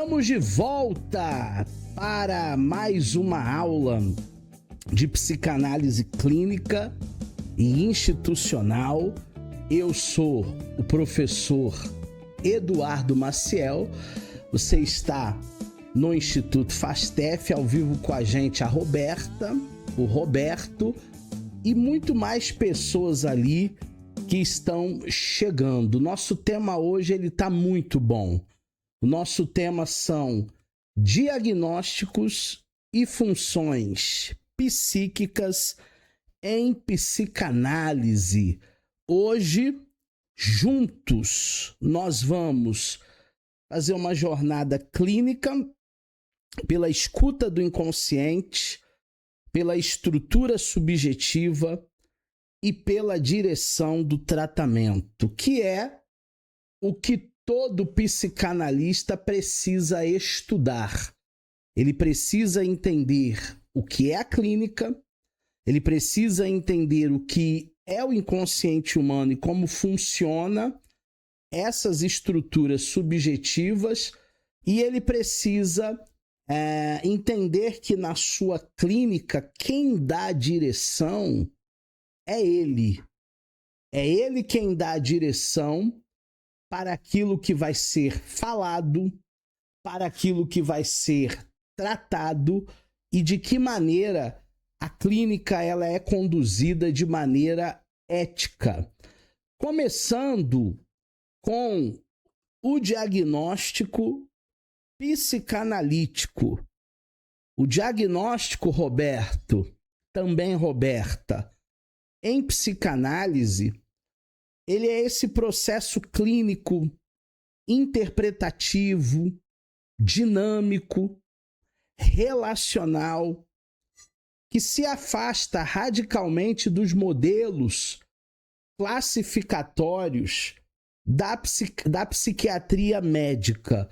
Estamos de volta para mais uma aula de psicanálise clínica e institucional. Eu sou o professor Eduardo Maciel. Você está no Instituto Fastef, ao vivo com a gente, a Roberta, o Roberto e muito mais pessoas ali que estão chegando. Nosso tema hoje ele está muito bom. O nosso tema são diagnósticos e funções psíquicas em psicanálise. Hoje, juntos, nós vamos fazer uma jornada clínica pela escuta do inconsciente, pela estrutura subjetiva e pela direção do tratamento, que é o que todo psicanalista precisa estudar. Ele precisa entender o que é a clínica, ele precisa entender o que é o inconsciente humano e como funciona essas estruturas subjetivas, e ele precisa entender que na sua clínica quem dá a direção é ele. É ele quem dá a direção para aquilo que vai ser falado, para aquilo que vai ser tratado e de que maneira a clínica ela é conduzida de maneira ética. Começando com o diagnóstico psicanalítico. O diagnóstico, Roberto, também Roberta, em psicanálise, ele é esse processo clínico, interpretativo, dinâmico, relacional, que se afasta radicalmente dos modelos classificatórios da psiquiatria médica.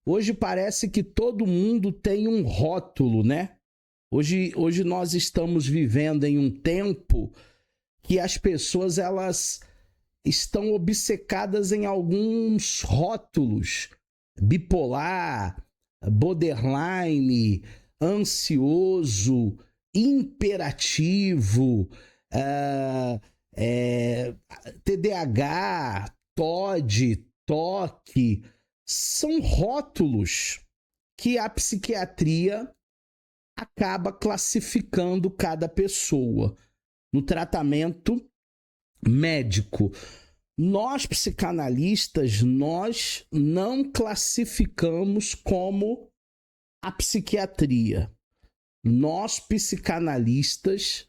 Hoje parece que todo mundo tem um rótulo, né? Hoje nós estamos vivendo em um tempo que as pessoas elas estão obcecadas em alguns rótulos: bipolar, borderline, ansioso, imperativo, TDAH, TOD, TOC. São rótulos que a psiquiatria acaba classificando cada pessoa no tratamento médico. Nós, psicanalistas, nós não classificamos como a psiquiatria. Nós, psicanalistas,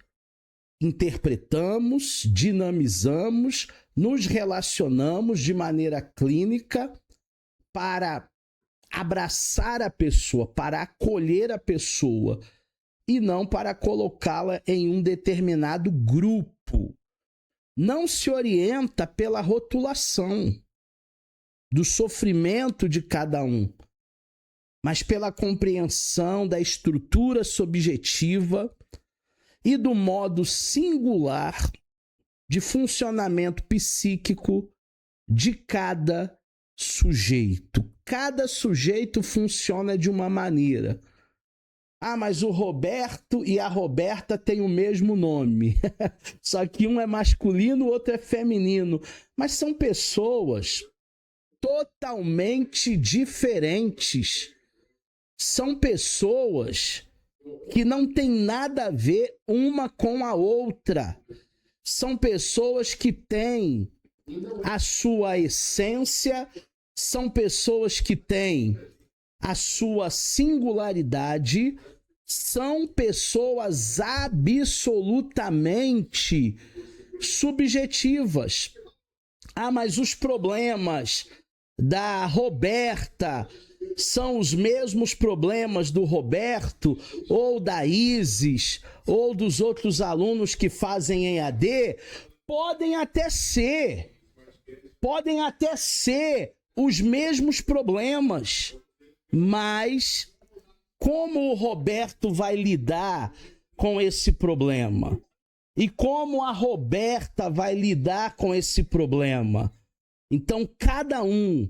interpretamos, dinamizamos, nos relacionamos de maneira clínica para abraçar a pessoa, para acolher a pessoa e não para colocá-la em um determinado grupo. Não se orienta pela rotulação do sofrimento de cada um, mas pela compreensão da estrutura subjetiva e do modo singular de funcionamento psíquico de cada sujeito. Cada sujeito funciona de uma maneira. Ah, mas o Roberto e a Roberta têm o mesmo nome. Só que um é masculino, o outro é feminino. Mas são pessoas totalmente diferentes. São pessoas que não têm nada a ver uma com a outra. São pessoas que têm a sua essência, são pessoas que têm a sua singularidade, são pessoas absolutamente subjetivas. Ah, mas os problemas da Roberta são os mesmos problemas do Roberto, ou da Isis, ou dos outros alunos que fazem em EAD? Podem até ser os mesmos problemas, mas como o Roberto vai lidar com esse problema? E como a Roberta vai lidar com esse problema? Então, cada um,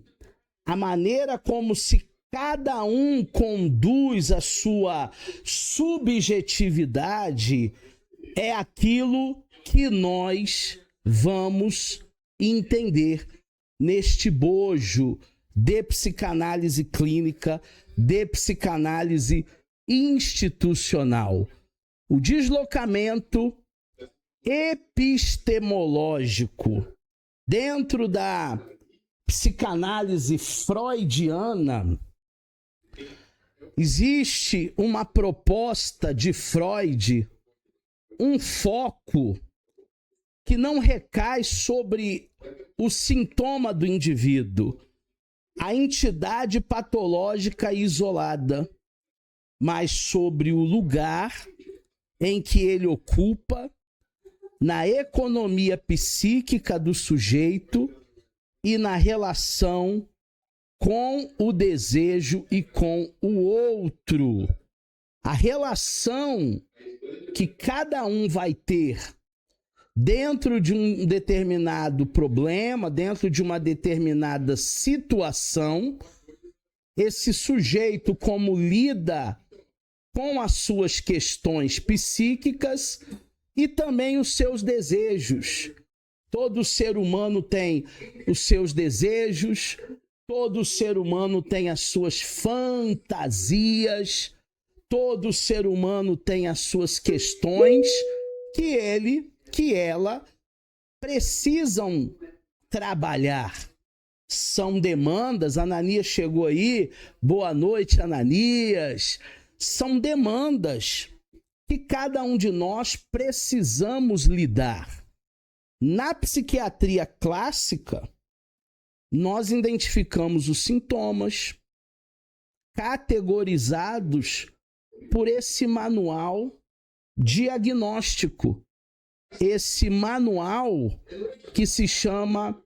a maneira como se Cada um conduz a sua subjetividade, é aquilo que nós vamos entender neste bojo de psicanálise clínica, de psicanálise institucional. O deslocamento epistemológico dentro da psicanálise freudiana. Existe uma proposta de Freud, um foco que não recai sobre o sintoma do indivíduo, a entidade patológica isolada, mas sobre o lugar em que ele ocupa na economia psíquica do sujeito e na relação com o desejo e com o outro. A relação que cada um vai ter dentro de um determinado problema, dentro de uma determinada situação, esse sujeito como lida com as suas questões psíquicas e também os seus desejos. Todo ser humano tem os seus desejos, todo ser humano tem as suas fantasias, todo ser humano tem as suas questões que ela precisam trabalhar. São demandas. Ananias chegou aí. Boa noite, Ananias. São demandas que cada um de nós precisamos lidar. Na psiquiatria clássica, nós identificamos os sintomas categorizados por esse manual diagnóstico, esse manual que se chama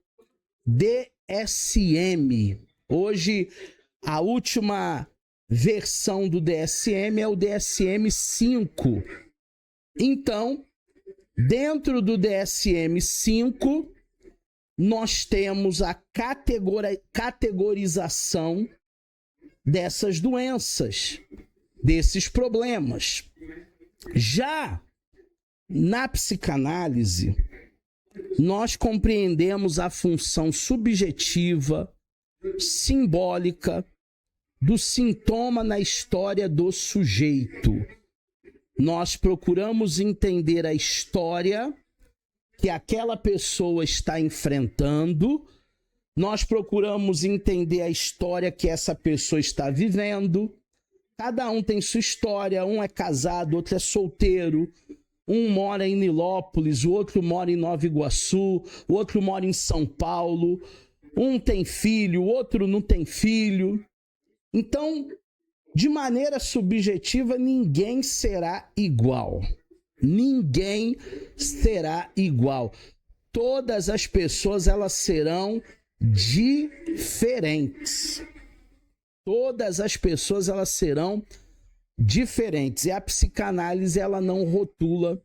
DSM. Hoje, a última versão do DSM é o DSM-5. Então, dentro do DSM-5, nós temos a categorização dessas doenças, desses problemas. Já na psicanálise, nós compreendemos a função subjetiva, simbólica, do sintoma na história do sujeito. Nós procuramos entender a história que aquela pessoa está enfrentando, nós procuramos entender a história que essa pessoa está vivendo. Cada um tem sua história, um é casado, outro é solteiro, um mora em Nilópolis, o outro mora em Nova Iguaçu, o outro mora em São Paulo, um tem filho, o outro não tem filho. Então, de maneira subjetiva, ninguém será igual. Ninguém será igual. Todas as pessoas, elas serão diferentes. Todas as pessoas, elas serão diferentes. E a psicanálise, ela não rotula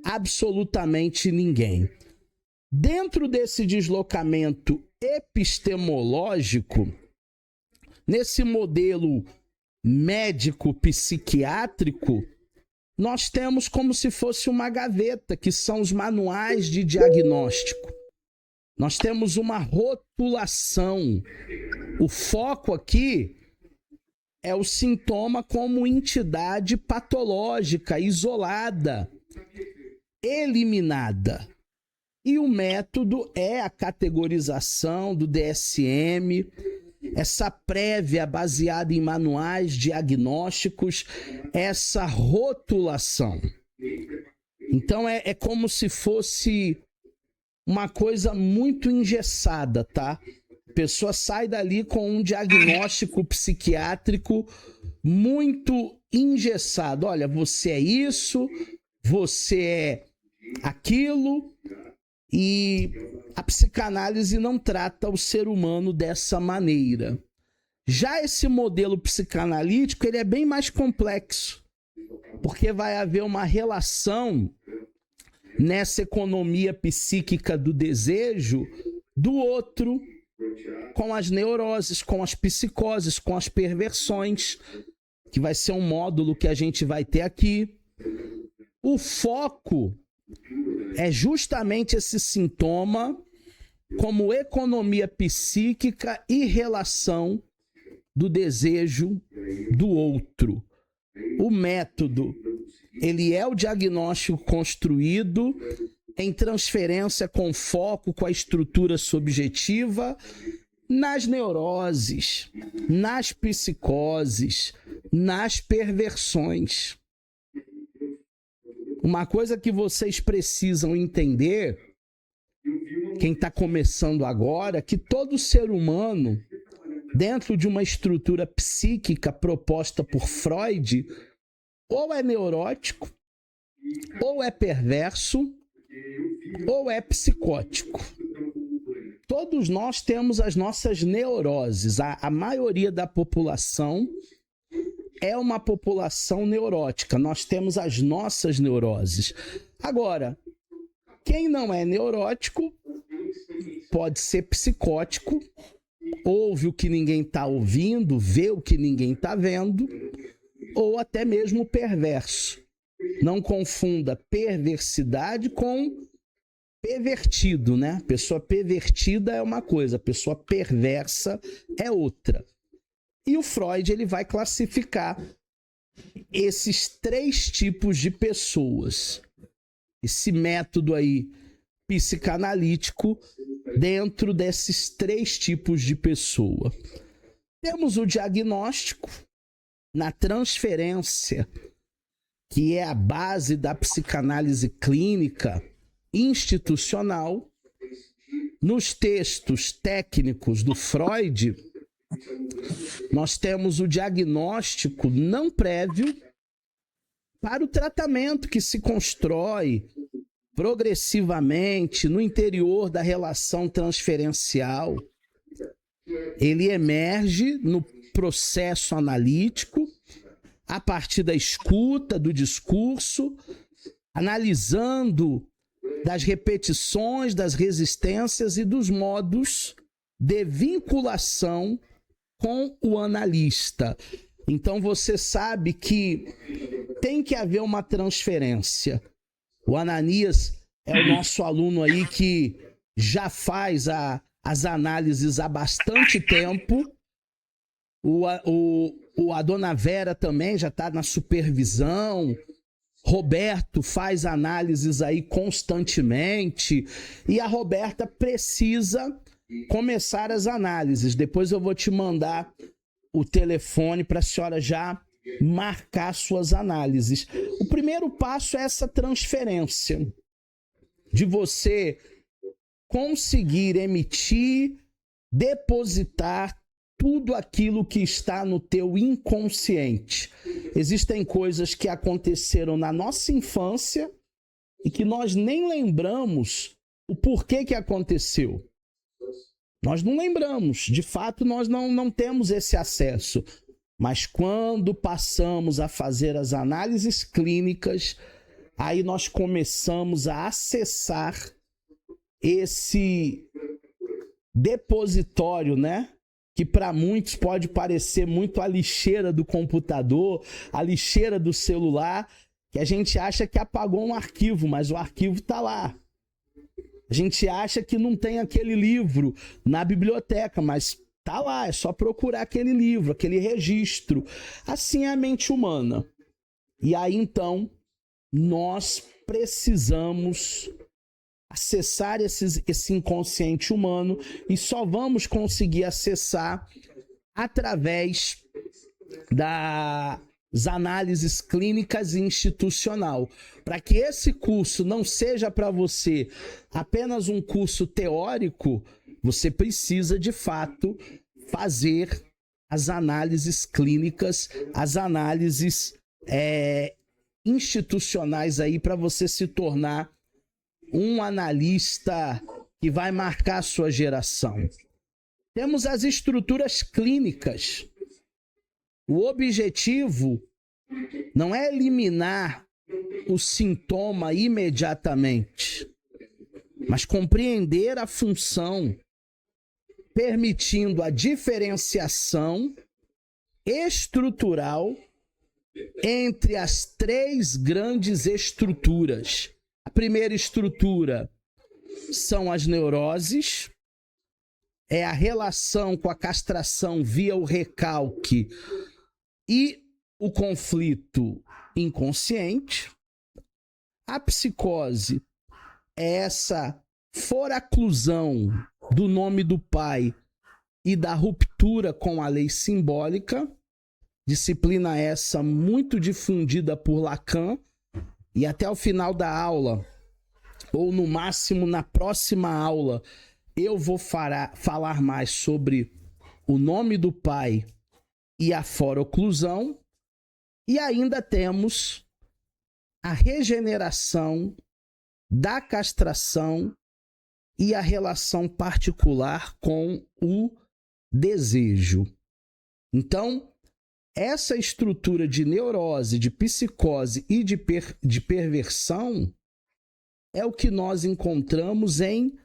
absolutamente ninguém. Dentro desse deslocamento epistemológico, nesse modelo médico-psiquiátrico, nós temos como se fosse uma gaveta, que são os manuais de diagnóstico. Nós temos uma rotulação. O foco aqui é o sintoma como entidade patológica, isolada, eliminada. E o método é a categorização do DSM, essa prévia baseada em manuais diagnósticos, essa rotulação. Então é como se fosse uma coisa muito engessada, tá? A pessoa sai dali com um diagnóstico psiquiátrico muito engessado. Olha, você é isso, você é aquilo, e a psicanálise não trata o ser humano dessa maneira. Já esse modelo psicanalítico, ele é bem mais complexo, porque vai haver uma relação nessa economia psíquica do desejo do outro, com as neuroses, com as psicoses, com as perversões, que vai ser um módulo que a gente vai ter aqui. O foco é justamente esse sintoma como economia psíquica e relação do desejo do outro. O método, ele é o diagnóstico construído em transferência com foco com a estrutura subjetiva nas neuroses, nas psicoses, nas perversões. Uma coisa que vocês precisam entender, quem está começando agora, que todo ser humano, dentro de uma estrutura psíquica proposta por Freud, ou é neurótico, ou é perverso, ou é psicótico. Todos nós temos as nossas neuroses. A maioria da população é uma população neurótica. Nós temos as nossas neuroses. Agora, quem não é neurótico pode ser psicótico, ouve o que ninguém está ouvindo, vê o que ninguém está vendo, ou até mesmo perverso. Não confunda perversidade com pervertido, né? Pessoa pervertida é uma coisa, pessoa perversa é outra. E o Freud, ele vai classificar esses 3 tipos de pessoas. Esse método aí psicanalítico dentro desses 3 tipos de pessoa. Temos o diagnóstico na transferência, que é a base da psicanálise clínica institucional. Nos textos técnicos do Freud, nós temos o diagnóstico não prévio para o tratamento que se constrói progressivamente no interior da relação transferencial. Ele emerge no processo analítico a partir da escuta, do discurso, analisando das repetições, das resistências e dos modos de vinculação com o analista. Então você sabe que tem que haver uma transferência. O Ananias é o nosso aluno aí que já faz as análises há bastante tempo. A dona Vera também já está na supervisão. Roberto faz análises aí constantemente. E a Roberta precisa começar as análises. Depois eu vou te mandar o telefone para a senhora já marcar suas análises. O primeiro passo é essa transferência, de você conseguir emitir, depositar tudo aquilo que está no teu inconsciente. Existem coisas que aconteceram na nossa infância e que nós nem lembramos o porquê que aconteceu. Nós não lembramos, de fato nós não temos esse acesso. Mas quando passamos a fazer as análises clínicas, aí nós começamos a acessar esse depositório, né? Que para muitos pode parecer muito a lixeira do computador, a lixeira do celular, que a gente acha que apagou um arquivo, mas o arquivo está lá. A gente acha que não tem aquele livro na biblioteca, mas tá lá, é só procurar aquele livro, aquele registro. Assim é a mente humana. E aí, então, nós precisamos acessar esse inconsciente humano e só vamos conseguir acessar através das análises clínicas e institucional. Para que esse curso não seja para você apenas um curso teórico, você precisa, de fato, fazer as análises clínicas, as análises institucionais aí para você se tornar um analista que vai marcar a sua geração. Temos as estruturas clínicas. O objetivo não é eliminar o sintoma imediatamente, mas compreender a função, permitindo a diferenciação estrutural entre as três grandes estruturas. A primeira estrutura são as neuroses, é a relação com a castração via o recalque e o conflito inconsciente. A psicose é essa foraclusão do nome do pai e da ruptura com a lei simbólica, disciplina essa muito difundida por Lacan, e até o final da aula, ou no máximo na próxima aula, eu vou falar mais sobre o nome do pai e a foroclusão. E ainda temos a regeneração da castração e a relação particular com o desejo. Então, essa estrutura de neurose, de psicose e de perversão é o que nós encontramos em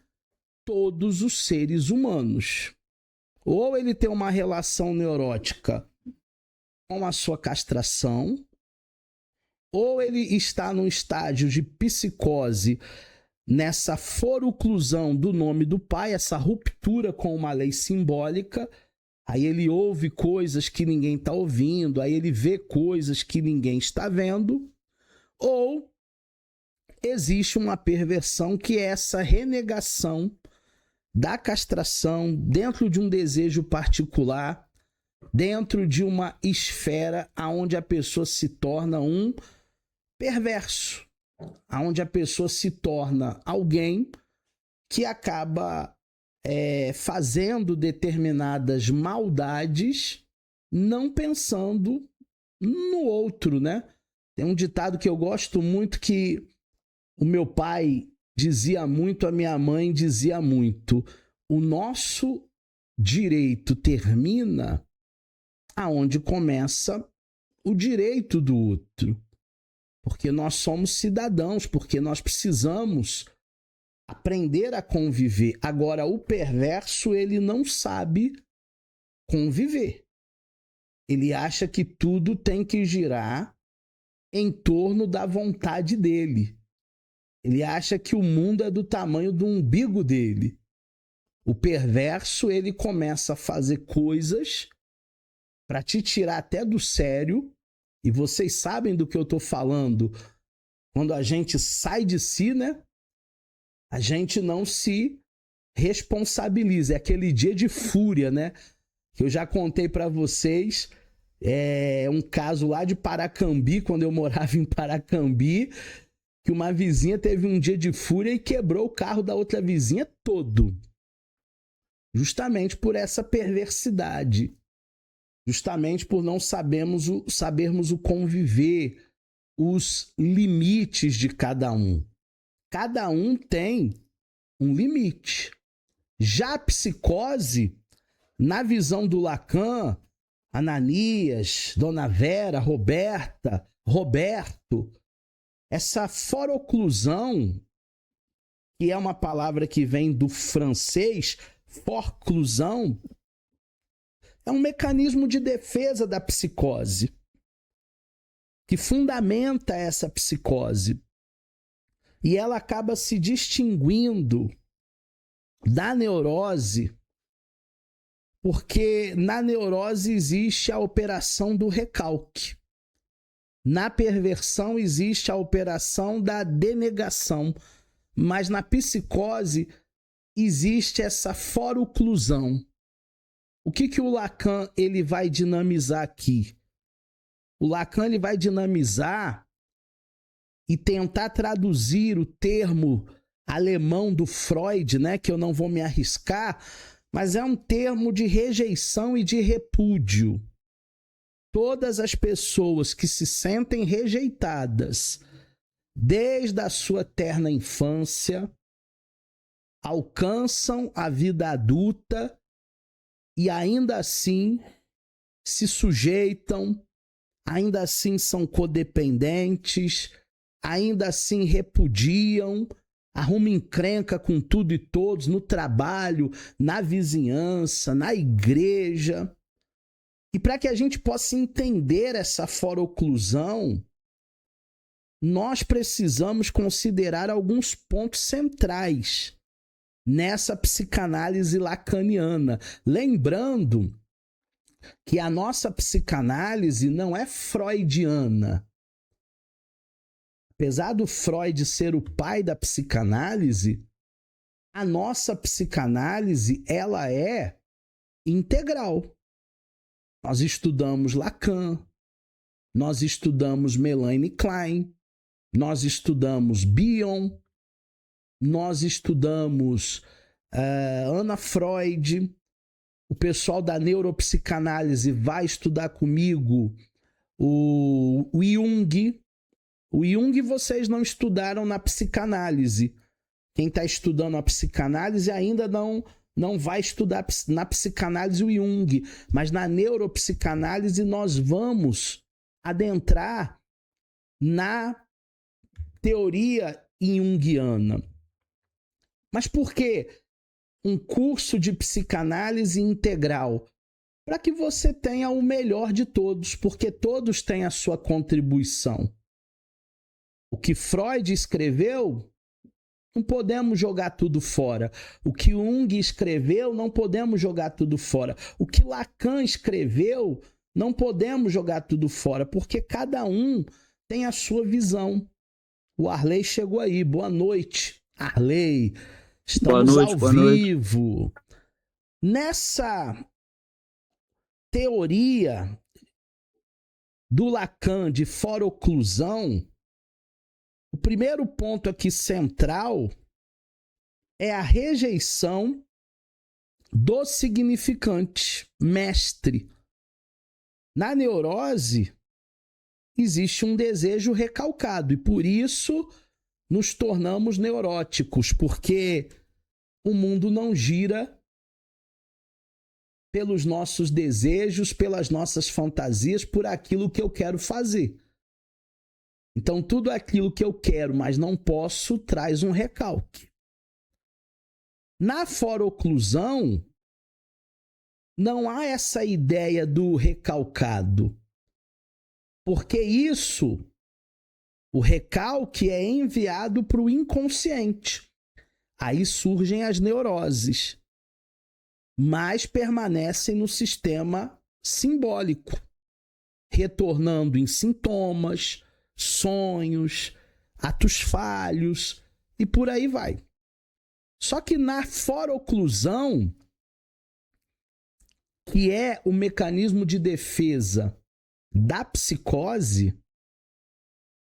todos os seres humanos. Ou ele tem uma relação neurótica com a sua castração, ou ele está num estágio de psicose, nessa foroclusão do nome do pai, essa ruptura com uma lei simbólica, aí ele ouve coisas que ninguém está ouvindo, aí ele vê coisas que ninguém está vendo, ou existe uma perversão que é essa renegação da castração dentro de um desejo particular, dentro de uma esfera onde a pessoa se torna um perverso, onde a pessoa se torna alguém que acaba fazendo determinadas maldades, não pensando no outro, né? Tem um ditado que eu gosto muito que o meu pai dizia muito, a minha mãe dizia muito: o nosso direito termina aonde começa o direito do outro. Porque nós somos cidadãos, porque nós precisamos aprender a conviver. Agora, o perverso, ele não sabe conviver. Ele acha que tudo tem que girar em torno da vontade dele. Ele acha que o mundo é do tamanho do umbigo dele. O perverso, ele começa a fazer coisas para te tirar até do sério, e vocês sabem do que eu estou falando. Quando a gente sai de si, né? A gente não se responsabiliza. É aquele dia de fúria, né? Que eu já contei para vocês. É um caso lá de Paracambi, quando eu morava em Paracambi, que uma vizinha teve um dia de fúria e quebrou o carro da outra vizinha todo. Justamente por essa perversidade. Justamente por não sabermos o conviver, os limites de cada um. Cada um tem um limite. Já a psicose, na visão do Lacan, Ananias, Dona Vera, Roberta, Roberto, essa foroclusão, que é uma palavra que vem do francês, forclusão, é um mecanismo de defesa da psicose, que fundamenta essa psicose. E ela acaba se distinguindo da neurose, porque na neurose existe a operação do recalque. Na perversão existe a operação da denegação, mas na psicose existe essa foroclusão. O que o Lacan ele vai dinamizar aqui? O Lacan ele vai dinamizar e tentar traduzir o termo alemão do Freud, né, que eu não vou me arriscar, mas é um termo de rejeição e de repúdio. Todas as pessoas que se sentem rejeitadas desde a sua terna infância alcançam a vida adulta e ainda assim se sujeitam, ainda assim são codependentes, ainda assim repudiam, arruma encrenca com tudo e todos, no trabalho, na vizinhança, na igreja. E para que a gente possa entender essa fora-oclusão, nós precisamos considerar alguns pontos centrais nessa psicanálise lacaniana. Lembrando que a nossa psicanálise não é freudiana. Apesar do Freud ser o pai da psicanálise, a nossa psicanálise ela é integral. Nós estudamos Lacan, nós estudamos Melanie Klein, nós estudamos Bion, nós estudamos Ana Freud. O pessoal da neuropsicanálise vai estudar comigo o Jung. O Jung vocês não estudaram na psicanálise. Quem está estudando a psicanálise ainda não vai estudar na psicanálise o Jung. Mas na neuropsicanálise nós vamos adentrar na teoria junguiana. Mas por que um curso de psicanálise integral? Para que você tenha o melhor de todos, porque todos têm a sua contribuição. O que Freud escreveu, não podemos jogar tudo fora. O que Jung escreveu, não podemos jogar tudo fora. O que Lacan escreveu, não podemos jogar tudo fora, porque cada um tem a sua visão. O Arley chegou aí. Boa noite, Arley. Estamos ao vivo. Nessa teoria do Lacan de fora-oclusão, o primeiro ponto aqui central é a rejeição do significante, mestre. Na neurose, existe um desejo recalcado e por isso nos tornamos neuróticos, porque o mundo não gira pelos nossos desejos, pelas nossas fantasias, por aquilo que eu quero fazer. Então, tudo aquilo que eu quero, mas não posso, traz um recalque. Na fora-oclusão, não há essa ideia do recalcado, porque isso, o recalque é enviado para o inconsciente. Aí surgem as neuroses, mas permanecem no sistema simbólico, retornando em sintomas, sonhos, atos falhos e por aí vai. Só que na fora-oclusão, que é o mecanismo de defesa da psicose,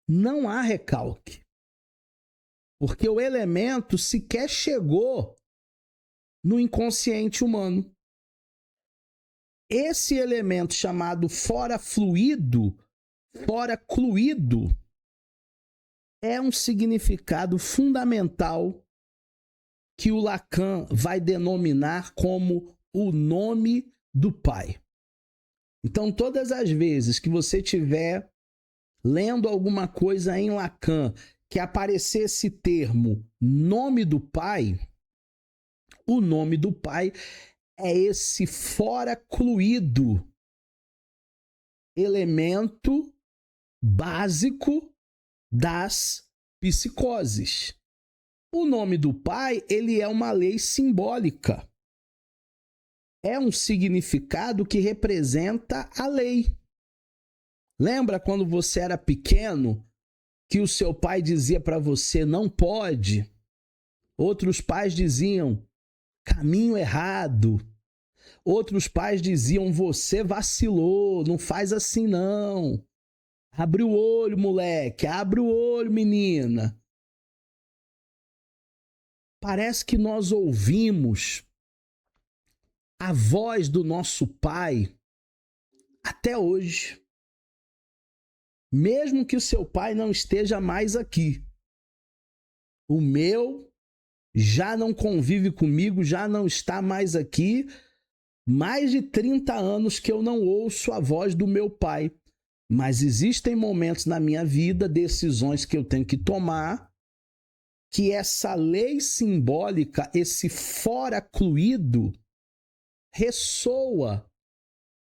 não há recalque. Porque o elemento sequer chegou no inconsciente humano. Esse elemento chamado fora-fluido, fora-cluído, é um significado fundamental que o Lacan vai denominar como o nome do Pai. Então, todas as vezes que você estiver lendo alguma coisa em Lacan que aparecer esse termo nome do Pai, o nome do Pai é esse fora-cluído, elemento básico das psicoses. O nome do Pai, ele é uma lei simbólica. É um significado que representa a lei. Lembra quando você era pequeno que o seu pai dizia para você não pode? Outros pais diziam caminho errado. Outros pais diziam você vacilou, não faz assim não. Abre o olho, moleque, abre o olho, menina. Parece que nós ouvimos a voz do nosso pai até hoje. Mesmo que o seu pai não esteja mais aqui. O meu já não convive comigo, já não está mais aqui. Mais de 30 anos que eu não ouço a voz do meu pai. Mas existem momentos na minha vida, decisões que eu tenho que tomar, que essa lei simbólica, esse fora cluído, ressoa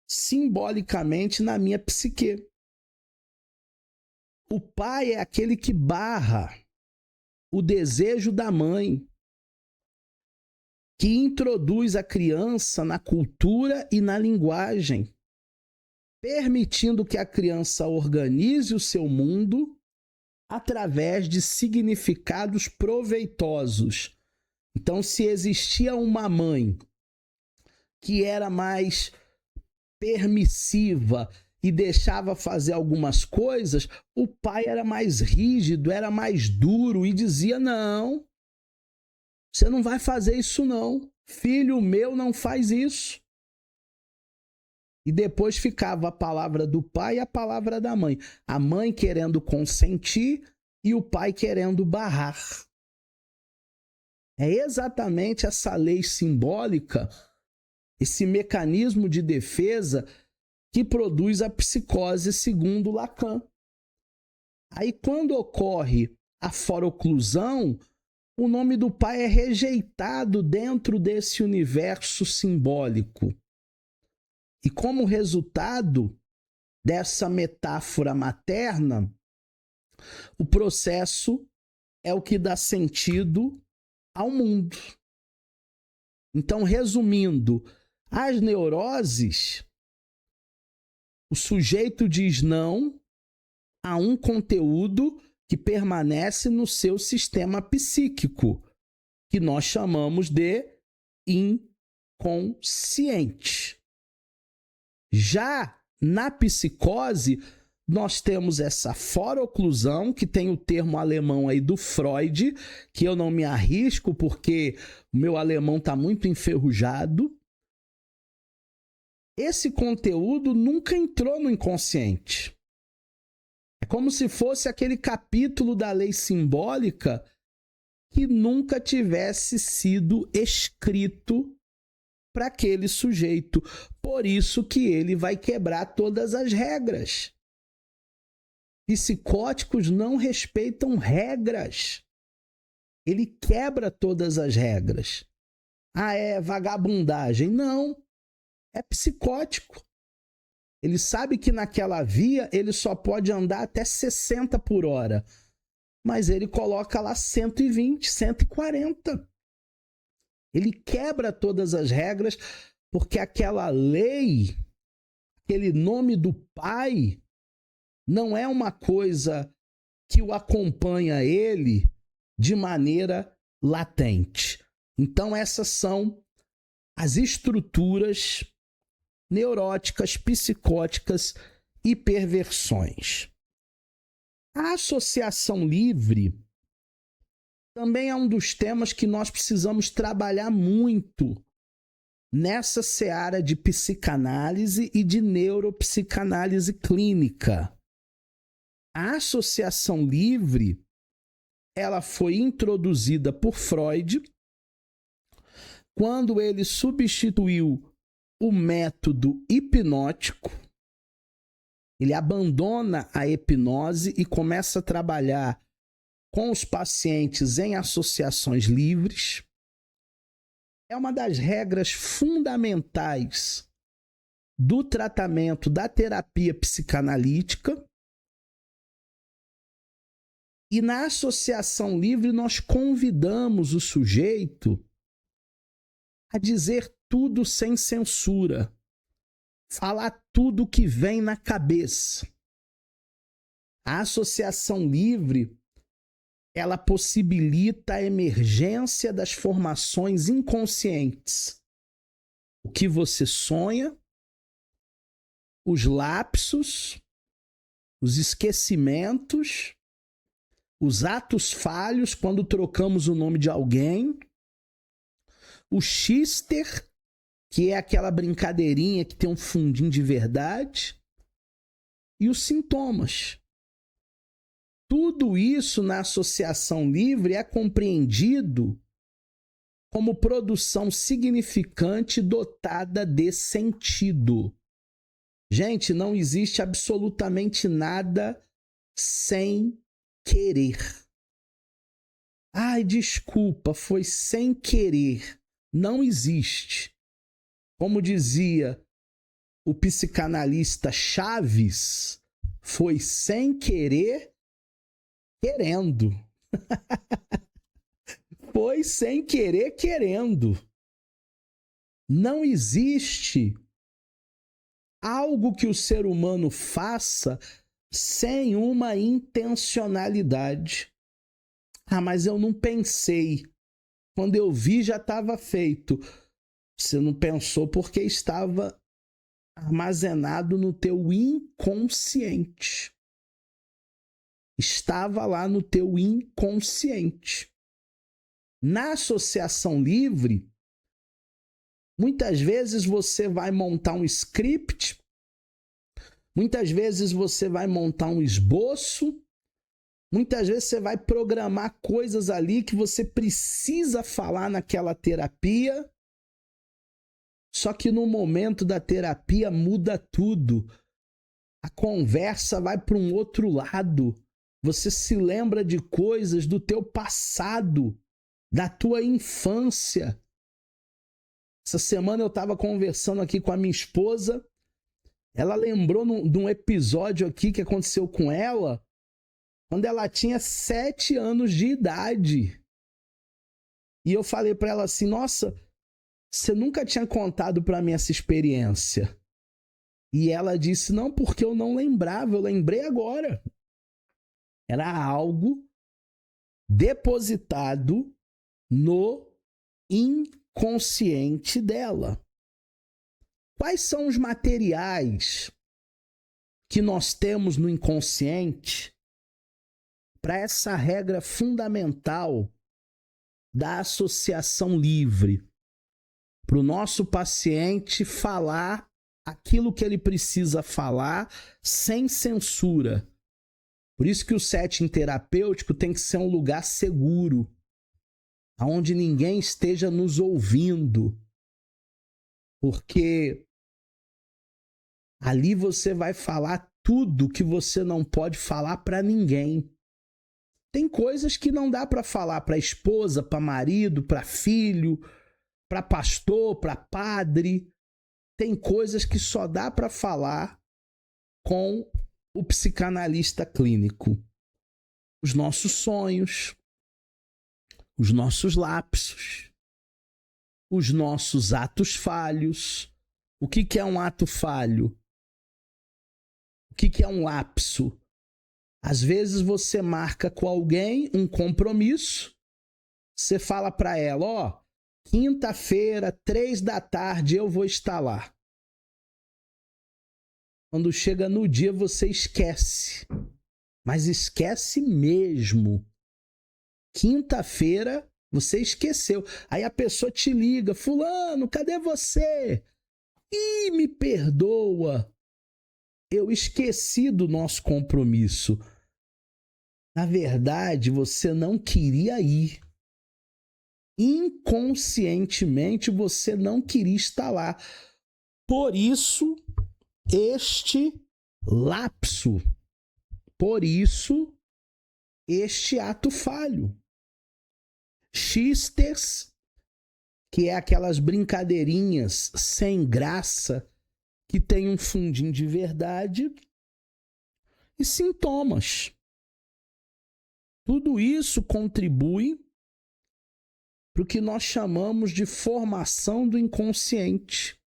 simbolicamente na minha psique. O pai é aquele que barra o desejo da mãe, que introduz a criança na cultura e na linguagem, permitindo que a criança organize o seu mundo através de significados proveitosos. Então, se existia uma mãe que era mais permissiva e deixava fazer algumas coisas, o pai era mais rígido, era mais duro e dizia: não, você não vai fazer isso não. Filho meu não faz isso. E depois ficava a palavra do pai e a palavra da mãe. A mãe querendo consentir e o pai querendo barrar. É exatamente essa lei simbólica, esse mecanismo de defesa que produz a psicose segundo Lacan. Aí quando ocorre a foroclusão, o nome do pai é rejeitado dentro desse universo simbólico. E como resultado dessa metáfora materna, o processo é o que dá sentido ao mundo. Então, resumindo, as neuroses, o sujeito diz não a um conteúdo que permanece no seu sistema psíquico, que nós chamamos de inconsciente. Já na psicose, nós temos essa foroclusão, que tem o termo alemão aí do Freud, que eu não me arrisco porque o meu alemão está muito enferrujado. Esse conteúdo nunca entrou no inconsciente. É como se fosse aquele capítulo da lei simbólica que nunca tivesse sido escrito para aquele sujeito. Por isso que ele vai quebrar todas as regras. Psicóticos não respeitam regras. Ele quebra todas as regras. Ah, é vagabundagem. Não. É psicótico. Ele sabe que naquela via ele só pode andar até 60 por hora. Mas ele coloca lá 120, 140. Ele quebra todas as regras porque aquela lei, aquele nome do pai, não é uma coisa que o acompanha ele de maneira latente. Então essas são as estruturas neuróticas, psicóticas e perversões. A associação livre também é um dos temas que nós precisamos trabalhar muito nessa seara de psicanálise e de neuropsicanálise clínica. A associação livre, ela foi introduzida por Freud quando ele substituiu o método hipnótico. Ele abandona a hipnose e começa a trabalhar com os pacientes em associações livres. É uma das regras fundamentais do tratamento da terapia psicanalítica. E na associação livre nós convidamos o sujeito a dizer tudo sem censura, falar tudo que vem na cabeça. A associação livre, ela possibilita a emergência das formações inconscientes. O que você sonha, os lapsos, os esquecimentos, os atos falhos quando trocamos o nome de alguém, o xister, que é aquela brincadeirinha que tem um fundinho de verdade, e os sintomas. Tudo isso na associação livre é compreendido como produção significante dotada de sentido. Gente, não existe absolutamente nada sem querer. Ai, desculpa, foi sem querer. Não existe. Como dizia o psicanalista Chaves, foi sem querer, querendo. Foi sem querer, querendo. Não existe algo que o ser humano faça sem uma intencionalidade. Ah, mas eu não pensei. Quando eu vi, já estava feito. Você não pensou porque estava armazenado no teu inconsciente. Estava lá no teu inconsciente. Na associação livre, muitas vezes você vai montar um script, muitas vezes você vai montar um esboço, muitas vezes você vai programar coisas ali que você precisa falar naquela terapia, só que no momento da terapia muda tudo. A conversa vai para um outro lado. Você se lembra de coisas do teu passado, da tua infância. Essa semana eu estava conversando aqui com a minha esposa. Ela lembrou de um episódio aqui que aconteceu com ela quando ela tinha 7 anos de idade. E eu falei para ela assim, nossa, você nunca tinha contado para mim essa experiência. E ela disse, não, porque eu não lembrava, eu lembrei agora. Era algo depositado no inconsciente dela. Quais são os materiais que nós temos no inconsciente para essa regra fundamental da associação livre? Para o nosso paciente falar aquilo que ele precisa falar sem censura. Por isso que o setting terapêutico tem que ser um lugar seguro, onde ninguém esteja nos ouvindo. Porque ali você vai falar tudo que você não pode falar para ninguém. Tem coisas que não dá para falar para esposa, para marido, para filho, para pastor, para padre. Tem coisas que só dá para falar com o psicanalista clínico. Os nossos sonhos, os nossos lapsos, os nossos atos falhos. O que é um ato falho? O que é um lapso? Às vezes você marca com alguém um compromisso, você fala para ela, ó, quinta-feira, 3 da tarde, eu vou estar lá. Quando chega no dia, você esquece. Mas esquece mesmo. Quinta-feira, você esqueceu. Aí a pessoa te liga, fulano, cadê você? Ih, me perdoa. Eu esqueci do nosso compromisso. Na verdade, você não queria ir. Inconscientemente, você não queria estar lá. Por isso, este lapso. Por isso, este ato falho. Xistes, que é aquelas brincadeirinhas sem graça, que tem um fundinho de verdade, e sintomas. Tudo isso contribui para o que nós chamamos de formação do inconsciente.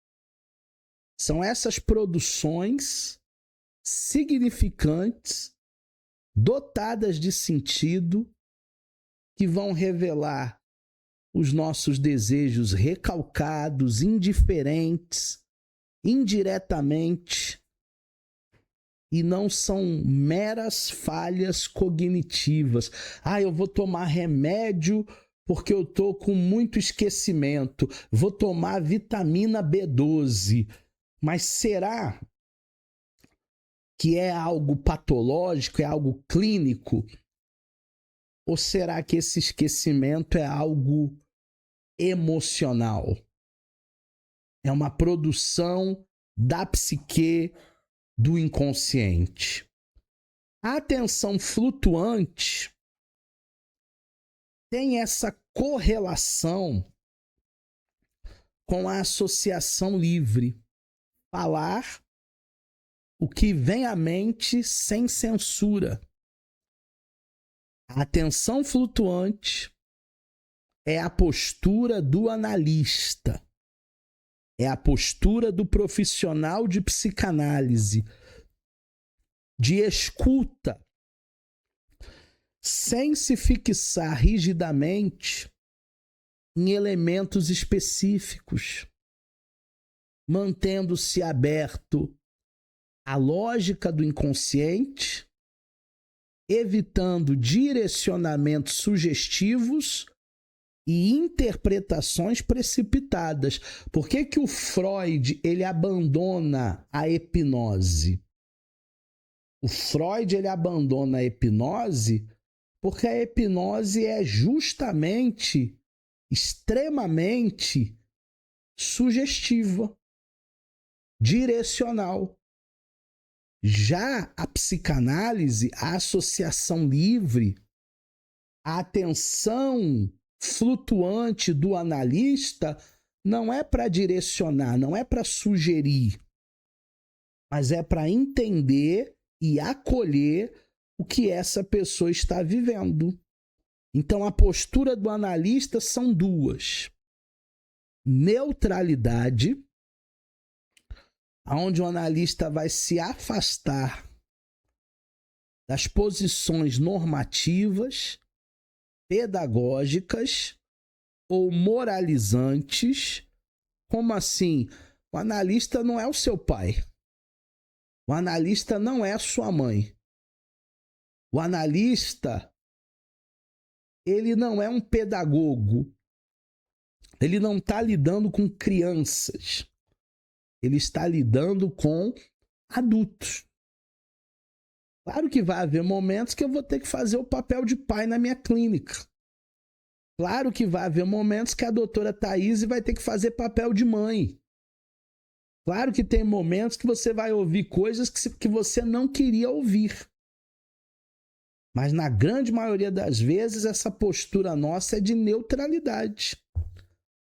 São essas produções significantes, dotadas de sentido, que vão revelar os nossos desejos recalcados, indiferentes, indiretamente, e não são meras falhas cognitivas. Ah, eu vou tomar remédio porque eu tô com muito esquecimento. Vou tomar vitamina B12. Mas será que é algo patológico, é algo clínico? Ou será que esse esquecimento é algo emocional? É uma produção da psique, do inconsciente. A atenção flutuante tem essa correlação com a associação livre. Falar o que vem à mente sem censura. A atenção flutuante é a postura do analista, é a postura do profissional de psicanálise, de escuta, sem se fixar rigidamente em elementos específicos, mantendo-se aberto à lógica do inconsciente, evitando direcionamentos sugestivos e interpretações precipitadas. Por que que o Freud ele abandona a hipnose? O Freud ele abandona a hipnose porque a hipnose é justamente extremamente sugestiva, direcional. Já a psicanálise, a associação livre, a atenção flutuante do analista não é para direcionar, não é para sugerir, mas é para entender e acolher o que essa pessoa está vivendo. Então, a postura do analista são duas: neutralidade, onde o analista vai se afastar das posições normativas, pedagógicas ou moralizantes. Como assim? O analista não é o seu pai. O analista não é a sua mãe. O analista, ele não é um pedagogo. Ele não está lidando com crianças. Ele está lidando com adultos. Claro que vai haver momentos que eu vou ter que fazer o papel de pai na minha clínica. Claro que vai haver momentos que a doutora Thaís vai ter que fazer papel de mãe. Claro que tem momentos que você vai ouvir coisas que você não queria ouvir. Mas na grande maioria das vezes, essa postura nossa é de neutralidade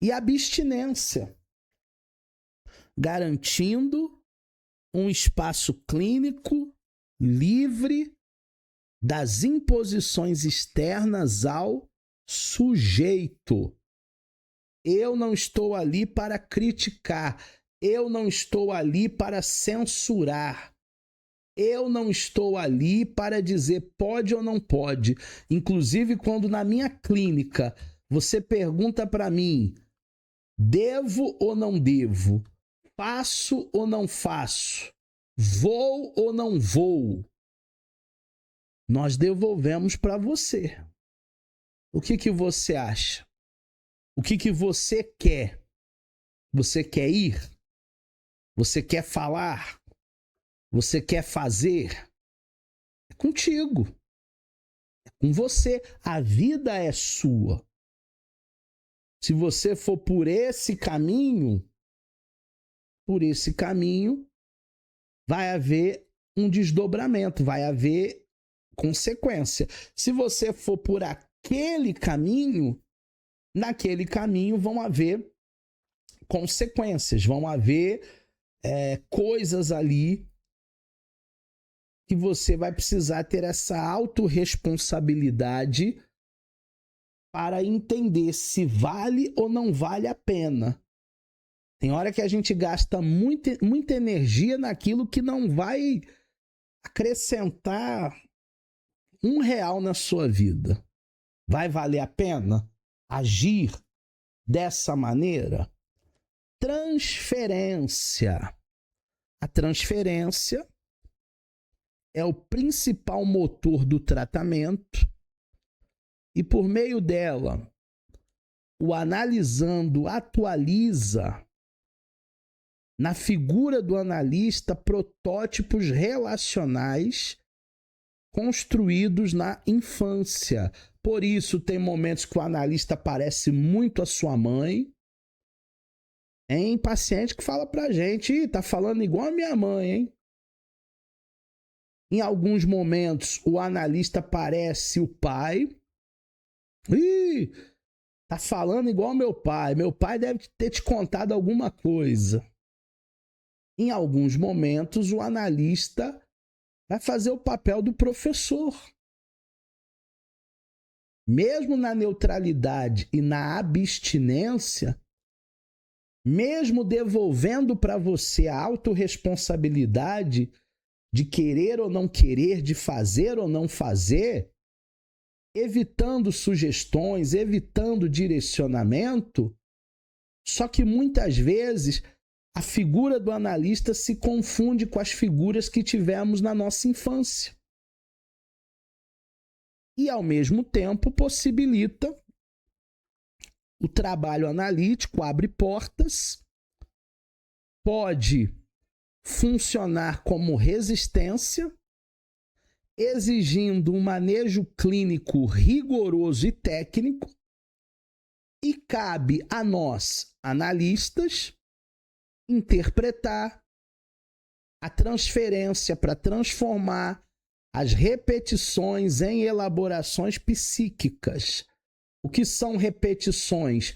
e abstinência, garantindo um espaço clínico livre das imposições externas ao sujeito. Eu não estou ali para criticar, eu não estou ali para censurar, eu não estou ali para dizer pode ou não pode. Inclusive, quando na minha clínica você pergunta para mim, devo ou não devo? Faço ou não faço? Vou ou não vou? Nós devolvemos para você. O que você acha? O que você quer? Você quer ir? Você quer falar? Você quer fazer? É contigo. É com você. A vida é sua. Se você for por esse caminho, vai haver um desdobramento, vai haver consequência. Se você for por aquele caminho, naquele caminho vão haver consequências, vão haver coisas ali que você vai precisar ter essa autorresponsabilidade para entender se vale ou não vale a pena. Tem hora que a gente gasta muita energia naquilo que não vai acrescentar R$1 na sua vida. Vai valer a pena agir dessa maneira? Transferência. A transferência é o principal motor do tratamento e, por meio dela, o analisando atualiza na figura do analista protótipos relacionais construídos na infância. Por isso, tem momentos que o analista parece muito a sua mãe. Tem paciente que fala pra gente, tá falando igual a minha mãe, hein? Em alguns momentos, o analista parece o pai. Ih, tá falando igual meu pai. Meu pai deve ter te contado alguma coisa. Em alguns momentos, o analista vai fazer o papel do professor. Mesmo na neutralidade e na abstinência, mesmo devolvendo para você a autorresponsabilidade de querer ou não querer, de fazer ou não fazer, evitando sugestões, evitando direcionamento, só que muitas vezes a figura do analista se confunde com as figuras que tivemos na nossa infância. E, ao mesmo tempo, possibilita o trabalho analítico, abre portas, pode funcionar como resistência, exigindo um manejo clínico rigoroso e técnico, e cabe a nós, analistas, interpretar a transferência para transformar as repetições em elaborações psíquicas. O que são repetições?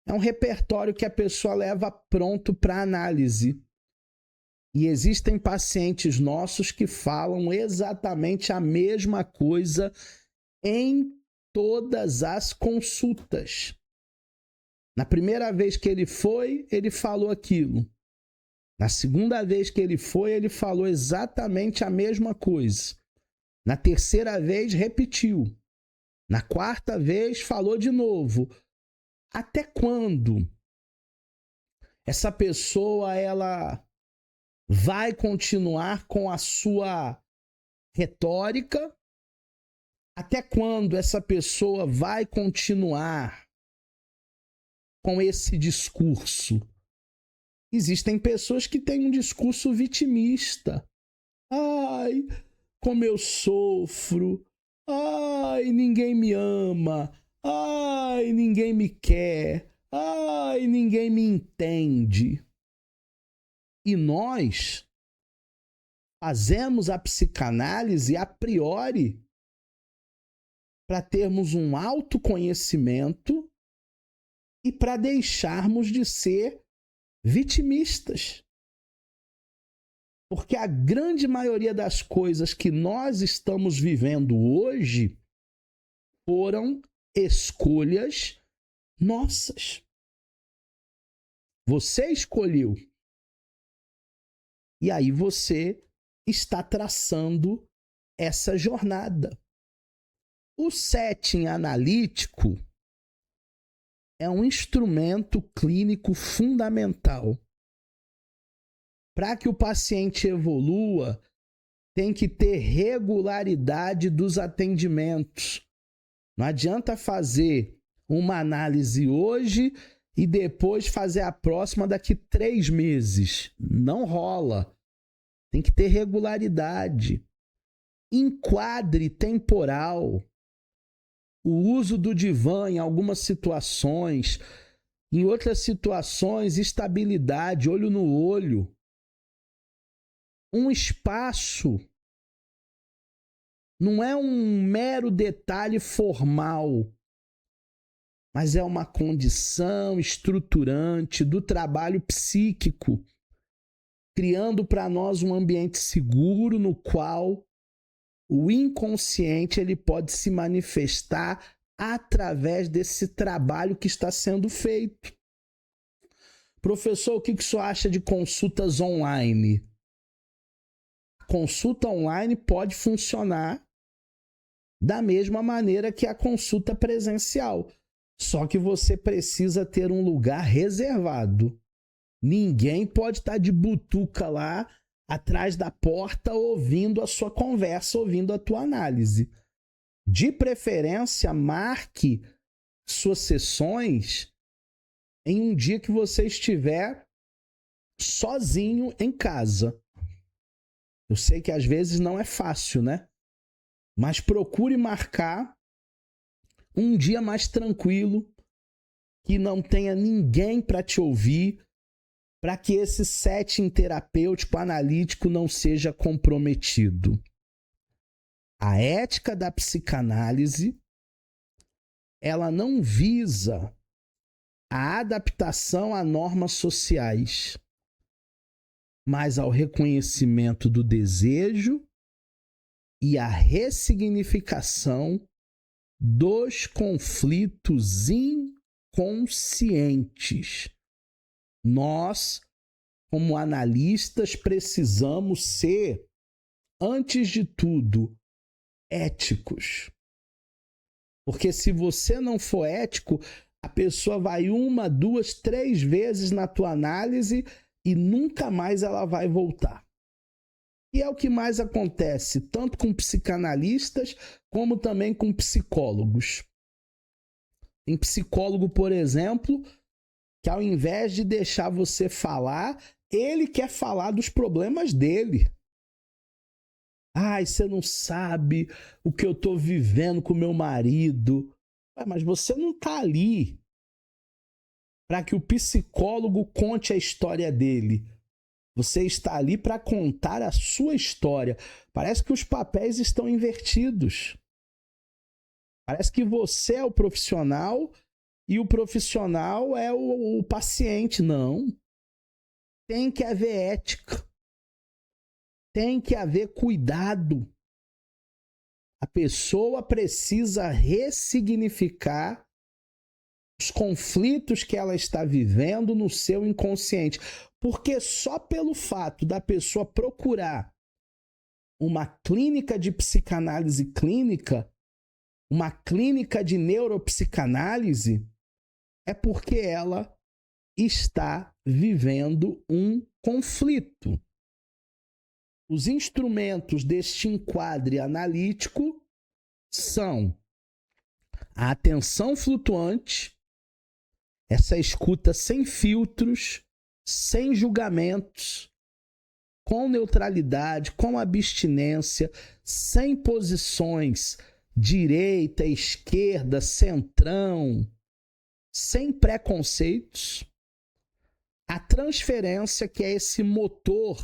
É um repertório que a pessoa leva pronto para análise. E existem pacientes nossos que falam exatamente a mesma coisa em todas as consultas. Na primeira vez que ele foi, ele falou aquilo. Na segunda vez que ele foi, ele falou exatamente a mesma coisa. Na terceira vez, repetiu. Na quarta vez, falou de novo. Até quando essa pessoa ela vai continuar com a sua retórica? Até quando essa pessoa vai continuar com esse discurso? Existem pessoas que têm um discurso vitimista. Ai, como eu sofro. Ai, ninguém me ama. Ai, ninguém me quer. Ai, ninguém me entende. E nós fazemos a psicanálise a priori para termos um autoconhecimento e para deixarmos de ser vitimistas. Porque a grande maioria das coisas que nós estamos vivendo hoje foram escolhas nossas. Você escolheu. E aí você está traçando essa jornada. O setting analítico é um instrumento clínico fundamental. Para que o paciente evolua, tem que ter regularidade dos atendimentos. Não adianta fazer uma análise hoje e depois fazer a próxima daqui 3 meses. Não rola. Tem que ter regularidade. Enquadre temporal. O uso do divã em algumas situações. Em outras situações, estabilidade, olho no olho. Um espaço não é um mero detalhe formal, mas é uma condição estruturante do trabalho psíquico, criando para nós um ambiente seguro no qual o inconsciente ele pode se manifestar através desse trabalho que está sendo feito. Professor, o que o senhor acha de consultas online? Consulta online pode funcionar da mesma maneira que a consulta presencial. Só que você precisa ter um lugar reservado. Ninguém pode estar de butuca lá atrás da porta ouvindo a sua conversa, ouvindo a tua análise. De preferência, marque suas sessões em um dia que você estiver sozinho em casa. Eu sei que às vezes não é fácil, né? Mas procure marcar um dia mais tranquilo, que não tenha ninguém para te ouvir, para que esse setting terapêutico analítico não seja comprometido. A ética da psicanálise ela não visa a adaptação a normas sociais, mas ao reconhecimento do desejo e a ressignificação dos conflitos inconscientes. Nós, como analistas, precisamos ser, antes de tudo, éticos. Porque se você não for ético, a pessoa vai 1, 2, 3 vezes na tua análise e nunca mais ela vai voltar. E é o que mais acontece, tanto com psicanalistas, como também com psicólogos. Tem psicólogo, por exemplo, que ao invés de deixar você falar, ele quer falar dos problemas dele. Ai, você não sabe o que eu estou vivendo com meu marido. Mas você não está ali para que o psicólogo conte a história dele. Você está ali para contar a sua história. Parece que os papéis estão invertidos. Parece que você é o profissional e o profissional é o paciente. Não. Tem que haver ética. Tem que haver cuidado. A pessoa precisa ressignificar os conflitos que ela está vivendo no seu inconsciente. Porque só pelo fato da pessoa procurar uma clínica de psicanálise clínica, uma clínica de neuropsicanálise, é porque ela está vivendo um conflito. Os instrumentos deste enquadre analítico são a atenção flutuante, essa escuta sem filtros, sem julgamentos, com neutralidade, com abstinência, sem posições direita, esquerda, centrão, sem preconceitos. A transferência, que é esse motor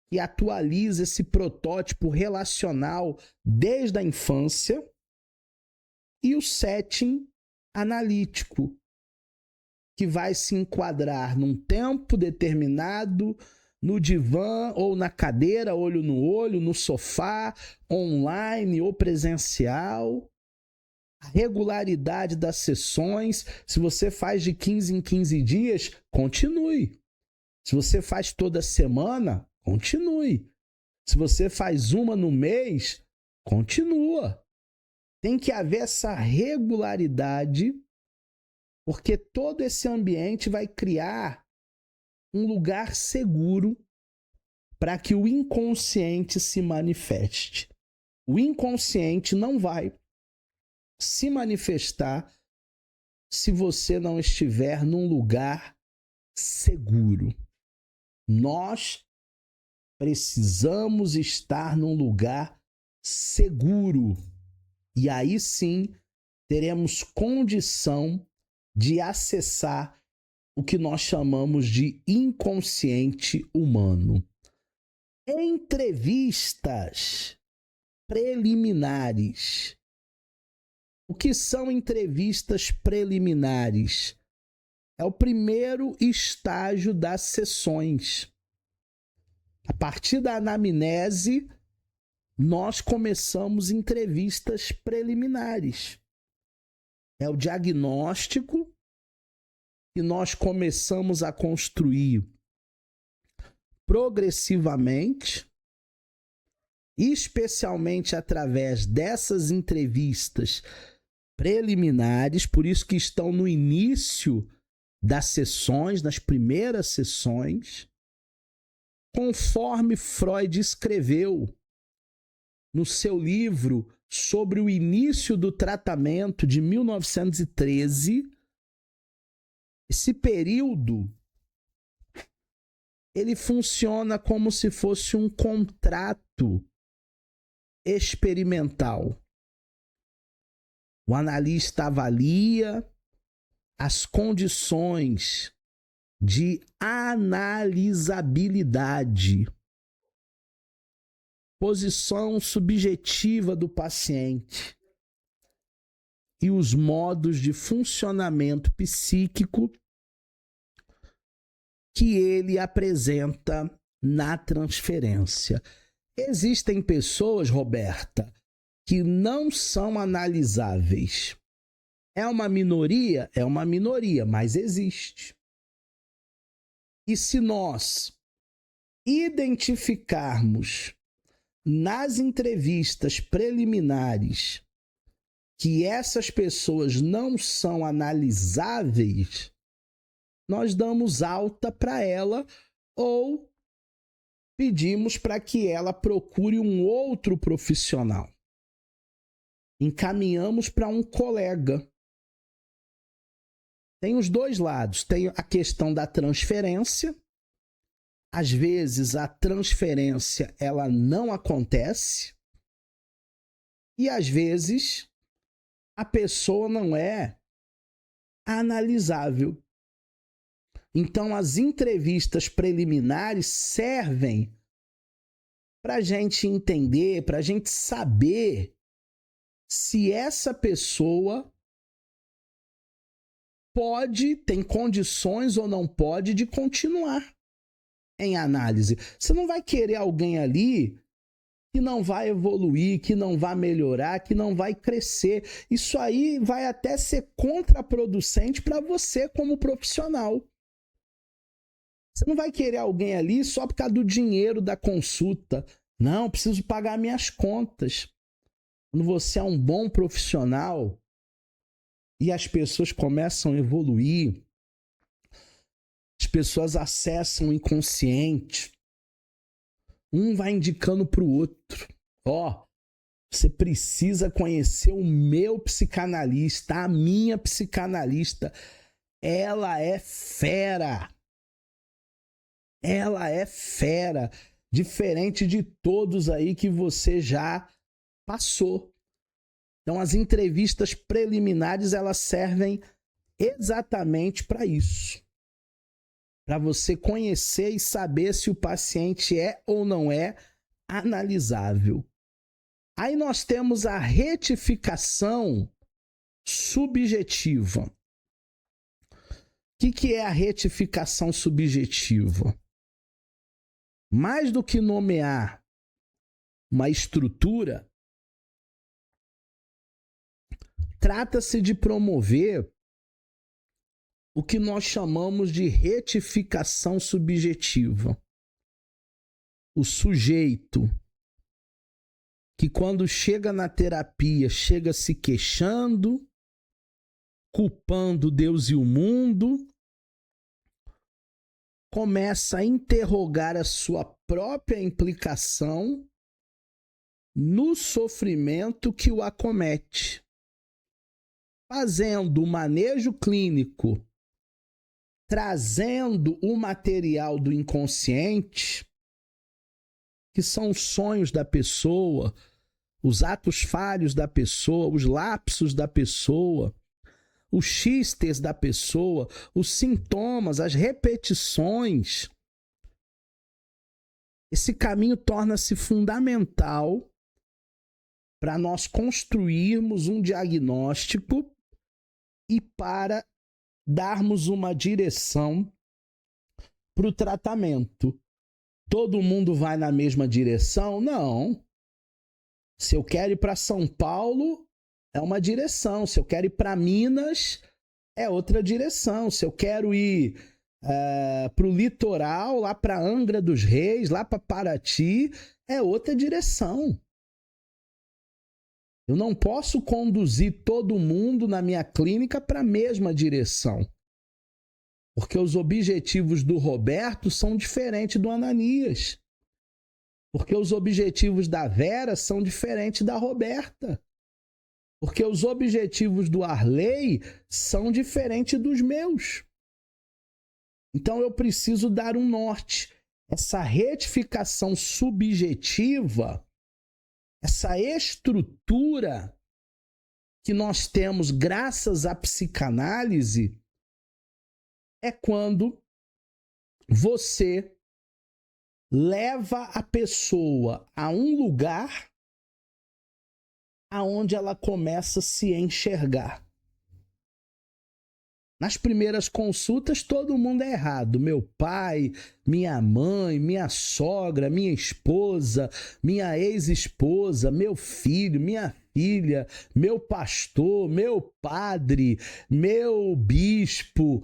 que atualiza esse protótipo relacional desde a infância, e o setting analítico, que vai se enquadrar num tempo determinado, no divã ou na cadeira, olho no olho, no sofá, online ou presencial. A regularidade das sessões, se você faz de 15 em 15 dias, continue. Se você faz toda semana, continue. Se você faz uma no mês, continua. Tem que haver essa regularidade, porque todo esse ambiente vai criar um lugar seguro para que o inconsciente se manifeste. O inconsciente não vai se manifestar se você não estiver num lugar seguro. Nós precisamos estar num lugar seguro. E aí sim teremos condição de acessar o que nós chamamos de inconsciente humano. Entrevistas preliminares. O que são entrevistas preliminares? É o primeiro estágio das sessões. A partir da anamnese, nós começamos entrevistas preliminares. É o diagnóstico que nós começamos a construir progressivamente, especialmente através dessas entrevistas preliminares, por isso que estão no início das sessões, nas primeiras sessões, conforme Freud escreveu no seu livro sobre o início do tratamento de 1913, esse período ele funciona como se fosse um contrato experimental. O analista avalia as condições de analisabilidade, posição subjetiva do paciente. e os modos de funcionamento psíquico que ele apresenta na transferência. Existem pessoas, Roberta, que não são analisáveis. É uma minoria? É uma minoria, mas existe. E se nós identificarmos nas entrevistas preliminares que essas pessoas não são analisáveis, nós damos alta para ela ou pedimos para que ela procure um outro profissional. Encaminhamos para um colega. Tem os dois lados. Tem a questão da transferência. Às vezes a transferência ela não acontece. E às vezes a pessoa não é analisável. Então as entrevistas preliminares servem para a gente entender, para a gente saber se essa pessoa tem condições ou não pode de continuar em análise. Você não vai querer alguém ali que não vai evoluir, que não vai melhorar, que não vai crescer. Isso aí vai até ser contraproducente para você como profissional. Você não vai querer alguém ali só por causa do dinheiro da consulta. Não, preciso pagar minhas contas. Quando você é um bom profissional e as pessoas começam a evoluir, as pessoas acessam o inconsciente, um vai indicando para o outro. Ó, você precisa conhecer o meu psicanalista, a minha psicanalista. Ela é fera. Ela é fera. Diferente de todos aí que você já passou. Então, as entrevistas preliminares, elas servem exatamente para isso. Para você conhecer e saber se o paciente é ou não é analisável. Aí nós temos a retificação subjetiva. O que é a retificação subjetiva? Mais do que nomear uma estrutura, trata-se de promover o que nós chamamos de retificação subjetiva. O sujeito que quando chega na terapia, chega se queixando, culpando Deus e o mundo, começa a interrogar a sua própria implicação no sofrimento que o acomete. Fazendo o manejo clínico, trazendo o material do inconsciente, que são os sonhos da pessoa, os atos falhos da pessoa, os lapsos da pessoa, os xistes da pessoa, os sintomas, as repetições. Esse caminho torna-se fundamental para nós construirmos um diagnóstico e para darmos uma direção para o tratamento. Todo mundo vai na mesma direção? Não. Se eu quero ir para São Paulo, é uma direção. Se eu quero ir para Minas, é outra direção. Se eu quero ir para o litoral, lá para Angra dos Reis, lá para Paraty, é outra direção. Eu não posso conduzir todo mundo na minha clínica para a mesma direção. Porque os objetivos do Roberto são diferentes do Ananias. Porque os objetivos da Vera são diferentes da Roberta. Porque os objetivos do Arley são diferentes dos meus. Então eu preciso dar um norte. Essa retificação subjetiva, essa estrutura que nós temos graças à psicanálise, é quando você leva a pessoa a um lugar aonde ela começa a se enxergar. Nas primeiras consultas, todo mundo é errado. Meu pai, minha mãe, minha sogra, minha esposa, minha ex-esposa, meu filho, minha filha, meu pastor, meu padre, meu bispo.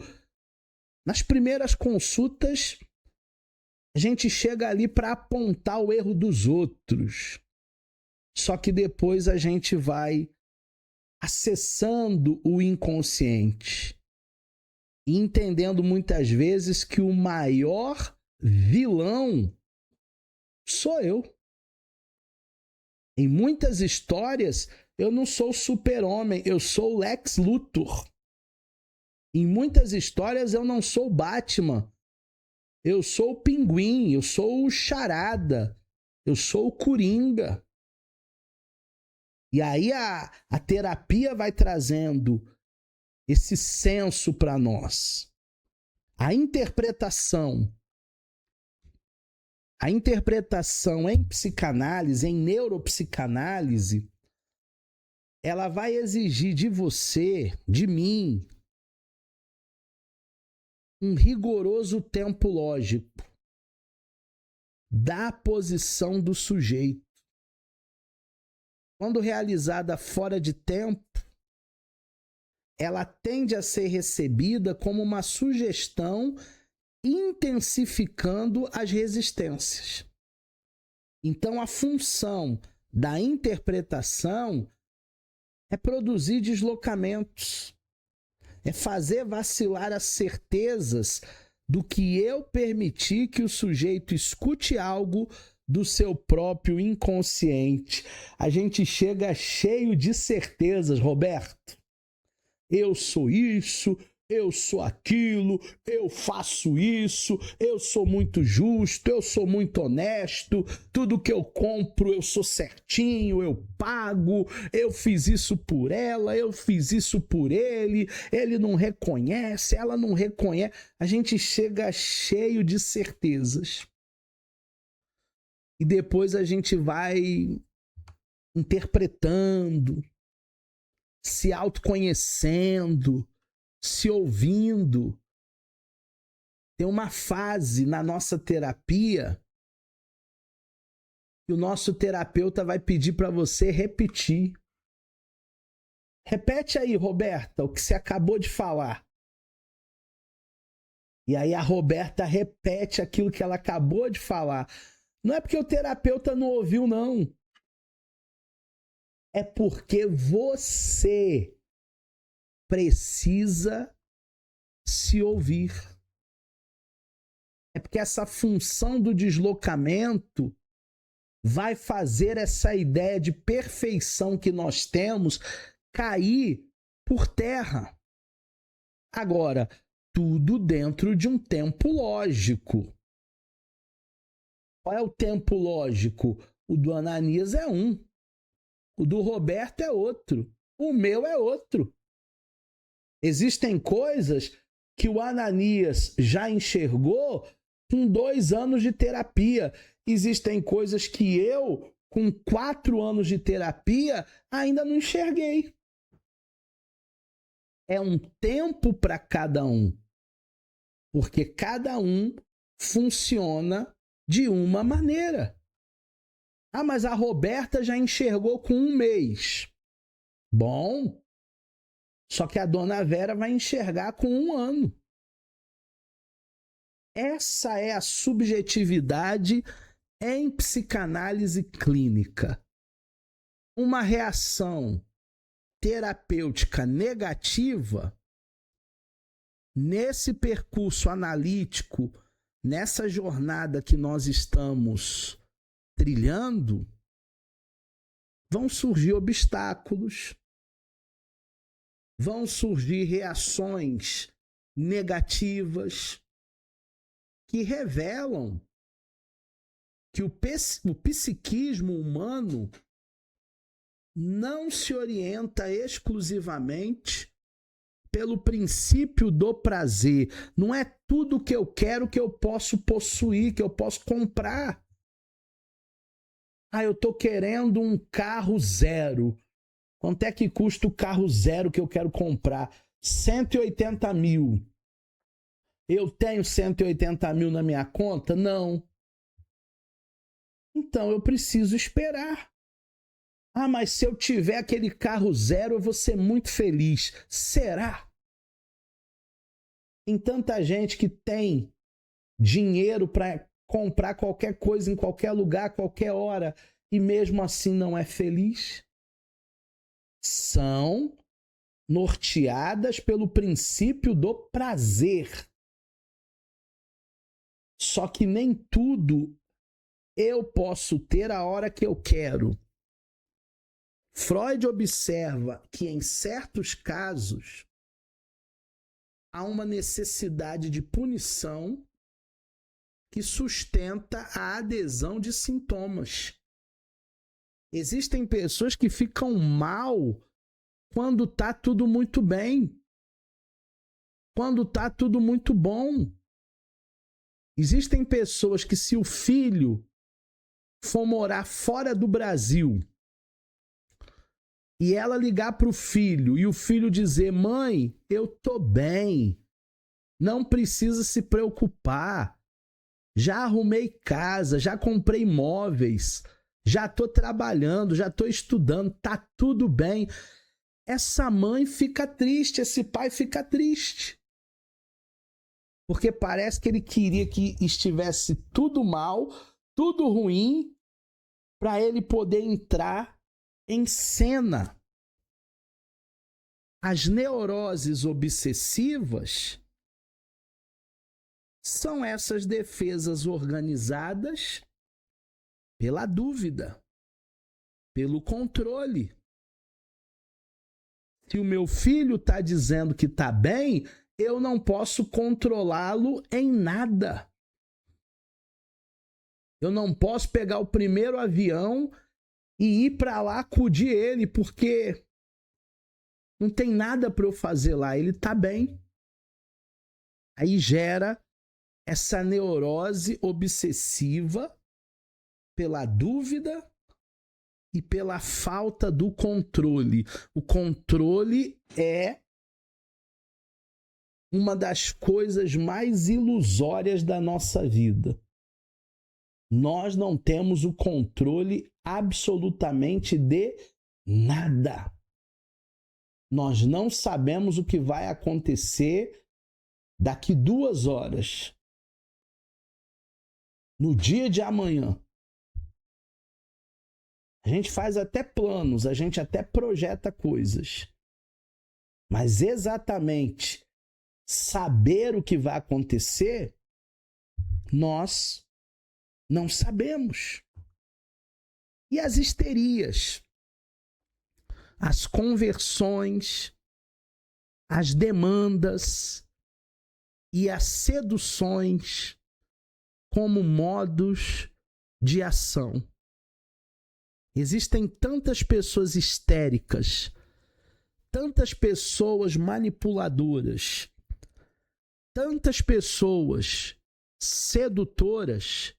Nas primeiras consultas, a gente chega ali para apontar o erro dos outros. Só que depois a gente vai acessando o inconsciente e entendendo muitas vezes que o maior vilão sou eu. Em muitas histórias, eu não sou o super-homem, eu sou o Lex Luthor. Em muitas histórias, eu não sou o Batman, eu sou o Pinguim, eu sou o Charada, eu sou o Coringa. E aí a terapia vai trazendo esse senso para nós. A interpretação em psicanálise, em neuropsicanálise, ela vai exigir de você, de mim, um rigoroso tempo lógico da posição do sujeito. Quando realizada fora de tempo, ela tende a ser recebida como uma sugestão, intensificando as resistências. Então, a função da interpretação é produzir deslocamentos, é fazer vacilar as certezas do que eu permitir que o sujeito escute algo do seu próprio inconsciente. A gente chega cheio de certezas, Roberto. Eu sou isso, eu sou aquilo, eu faço isso, eu sou muito justo, eu sou muito honesto, tudo que eu compro eu sou certinho, eu pago, eu fiz isso por ela, eu fiz isso por ele não reconhece, ela não reconhece. A gente chega cheio de certezas. E depois a gente vai interpretando, se autoconhecendo, se ouvindo. Tem uma fase na nossa terapia que o nosso terapeuta vai pedir para você repetir. Repete aí, Roberta, o que você acabou de falar. E aí a Roberta repete aquilo que ela acabou de falar. Não é porque o terapeuta não ouviu, não. É porque você precisa se ouvir. É porque essa função do deslocamento vai fazer essa ideia de perfeição que nós temos cair por terra. Agora, tudo dentro de um tempo lógico. Qual é o tempo lógico? O do Ananias é um. O do Roberto é outro. O meu é outro. Existem coisas que o Ananias já enxergou com 2 anos de terapia. Existem coisas que eu, com 4 anos de terapia, ainda não enxerguei. É um tempo para cada um. Porque cada um funciona de uma maneira. Ah, mas a Roberta já enxergou com 1 mês. Bom, só que a dona Vera vai enxergar com 1 ano. Essa é a subjetividade em psicanálise clínica. Uma reação terapêutica negativa, nesse percurso analítico, nessa jornada que nós estamos trilhando, vão surgir obstáculos, vão surgir reações negativas que revelam que o psiquismo humano não se orienta exclusivamente pelo princípio do prazer. Não é tudo que eu quero que eu posso possuir, que eu posso comprar. Ah, eu estou querendo um carro 0. Quanto é que custa o carro zero que eu quero comprar? 180 mil. Eu tenho 180 mil na minha conta? Não. Então eu preciso esperar. Ah, mas se eu tiver aquele carro zero, eu vou ser muito feliz. Será? Tem tanta gente que tem dinheiro para comprar qualquer coisa em qualquer lugar, qualquer hora, e mesmo assim não é feliz. São norteadas pelo princípio do prazer. Só que nem tudo eu posso ter a hora que eu quero. Freud observa que em certos casos há uma necessidade de punição que sustenta a adesão de sintomas. Existem pessoas que ficam mal quando está tudo muito bem, quando está tudo muito bom. Existem pessoas que, se o filho for morar fora do Brasil e ela ligar para o filho e o filho dizer: mãe, eu tô bem, não precisa se preocupar, já arrumei casa, já comprei móveis, já tô trabalhando, já tô estudando, tá tudo bem. Essa mãe fica triste, esse pai fica triste. Porque parece que ele queria que estivesse tudo mal, tudo ruim, para ele poder entrar em cena. As neuroses obsessivas são essas defesas organizadas pela dúvida, pelo controle. Se o meu filho está dizendo que está bem, eu não posso controlá-lo em nada. Eu não posso pegar o primeiro avião e ir para lá acudir ele, porque não tem nada para eu fazer lá, ele está bem. Aí gera essa neurose obsessiva pela dúvida e pela falta do controle. O controle é uma das coisas mais ilusórias da nossa vida. Nós não temos o controle absolutamente de nada. Nós não sabemos o que vai acontecer daqui 2 horas. No dia de amanhã. A gente faz até planos, a gente até projeta coisas. Mas exatamente saber o que vai acontecer, nós não sabemos. E as histerias, as conversões, as demandas e as seduções como modos de ação. Existem tantas pessoas histéricas, tantas pessoas manipuladoras, tantas pessoas sedutoras,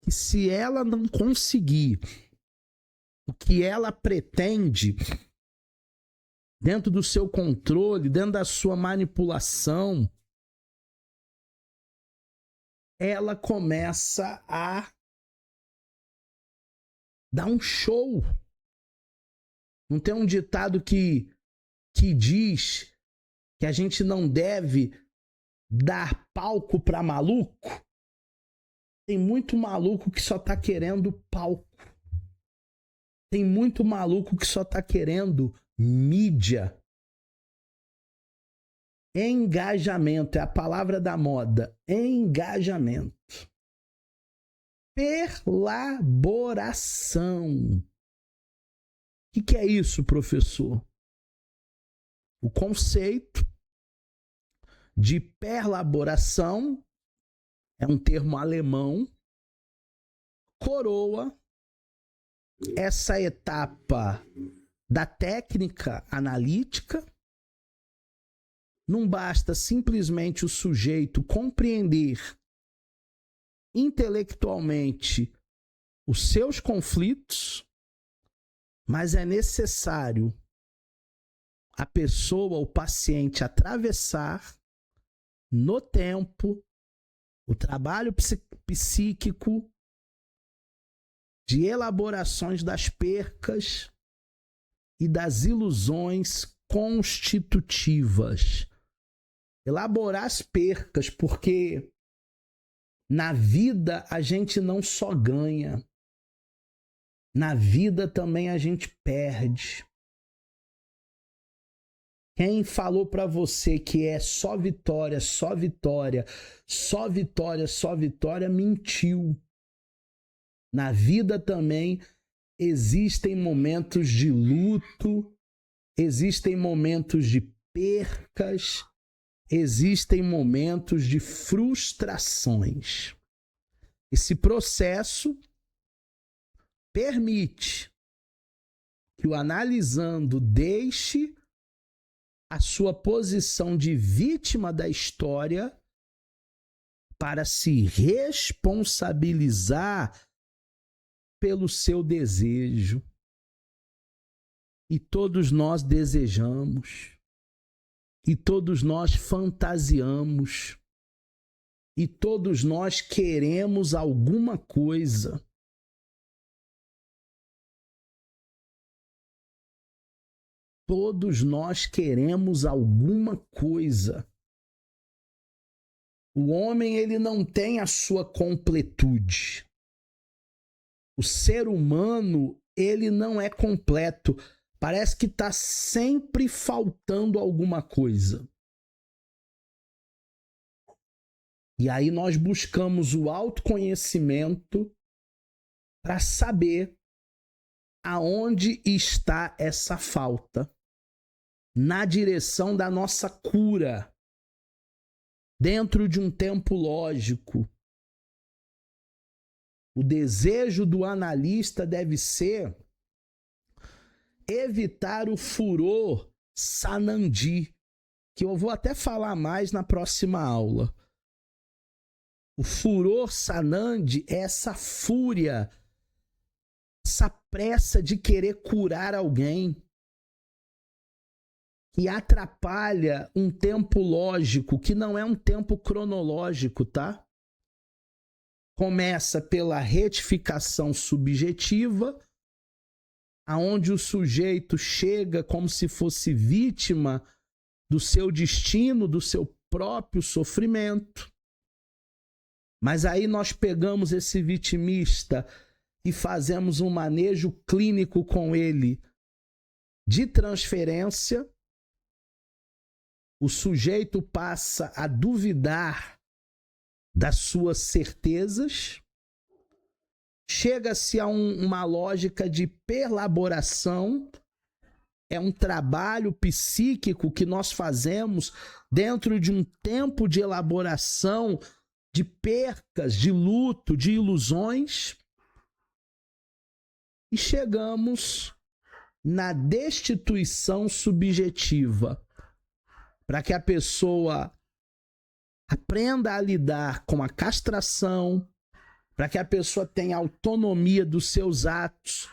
que se ela não conseguir o que ela pretende, dentro do seu controle, dentro da sua manipulação, ela começa a dar um show. Não tem um ditado que diz que a gente não deve dar palco para maluco? Tem muito maluco que só tá querendo palco. Tem muito maluco que só tá querendo mídia. Engajamento é a palavra da moda. Engajamento. Perlaboração. O que é isso, professor? O conceito de perlaboração é um termo alemão, coroa essa etapa da técnica analítica. Não basta simplesmente o sujeito compreender intelectualmente os seus conflitos, Mas é necessário a pessoa, o paciente, atravessar no tempo o trabalho psíquico de elaborações das percas e das ilusões constitutivas. Elaborar as percas, porque na vida a gente não só ganha, na vida também a gente perde. Quem falou para você que é só vitória, só vitória, só vitória, só vitória, mentiu. Na vida também existem momentos de luto, existem momentos de percas, existem momentos de frustrações. Esse processo permite que o analisando deixe a sua posição de vítima da história para se responsabilizar pelo seu desejo. E todos nós desejamos, e todos nós fantasiamos, e todos nós queremos alguma coisa. Todos nós queremos alguma coisa. O homem, ele não tem a sua completude. O ser humano, ele não é completo. Parece que está sempre faltando alguma coisa. E aí nós buscamos o autoconhecimento para saber aonde está essa falta. Na direção da nossa cura, dentro de um tempo lógico. O desejo do analista deve ser evitar o furor Sanandi, que eu vou até falar mais na próxima aula. O furor Sanandi é essa fúria, essa pressa de querer curar alguém, que atrapalha um tempo lógico, que não é um tempo cronológico, tá? Começa pela retificação subjetiva, aonde o sujeito chega como se fosse vítima do seu destino, do seu próprio sofrimento. Mas aí nós pegamos esse vitimista e fazemos um manejo clínico com ele de transferência. O sujeito passa a duvidar das suas certezas, chega-se a uma lógica de perlaboração, é um trabalho psíquico que nós fazemos dentro de um tempo de elaboração de percas, de luto, de ilusões, e chegamos na destituição subjetiva, para que a pessoa aprenda a lidar com a castração, para que a pessoa tenha autonomia dos seus atos,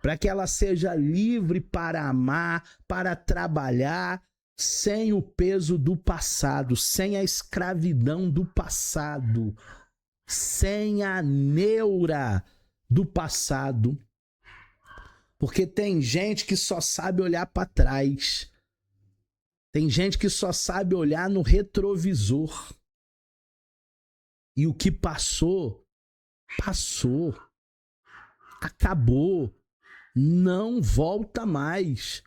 para que ela seja livre para amar, para trabalhar, sem o peso do passado, sem a escravidão do passado, sem a neura do passado. Porque tem gente que só sabe olhar para trás. Tem gente que só sabe olhar no retrovisor. E o que passou, passou. Acabou. Não volta mais.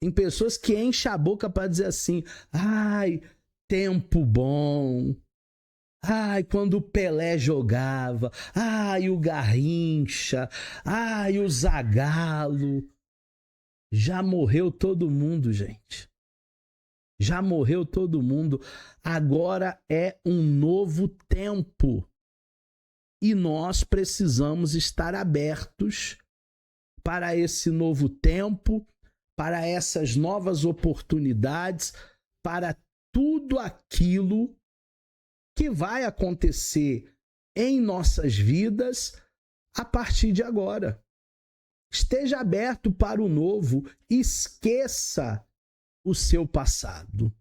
Tem pessoas que enchem a boca para dizer assim: ai, tempo bom. Ai, quando o Pelé jogava. Ai, o Garrincha. Ai, o Zagallo. Já morreu todo mundo, gente. Já morreu todo mundo. Agora é um novo tempo. E nós precisamos estar abertos para esse novo tempo, para essas novas oportunidades, para tudo aquilo que vai acontecer em nossas vidas a partir de agora. Esteja aberto para o novo. Esqueça o seu passado.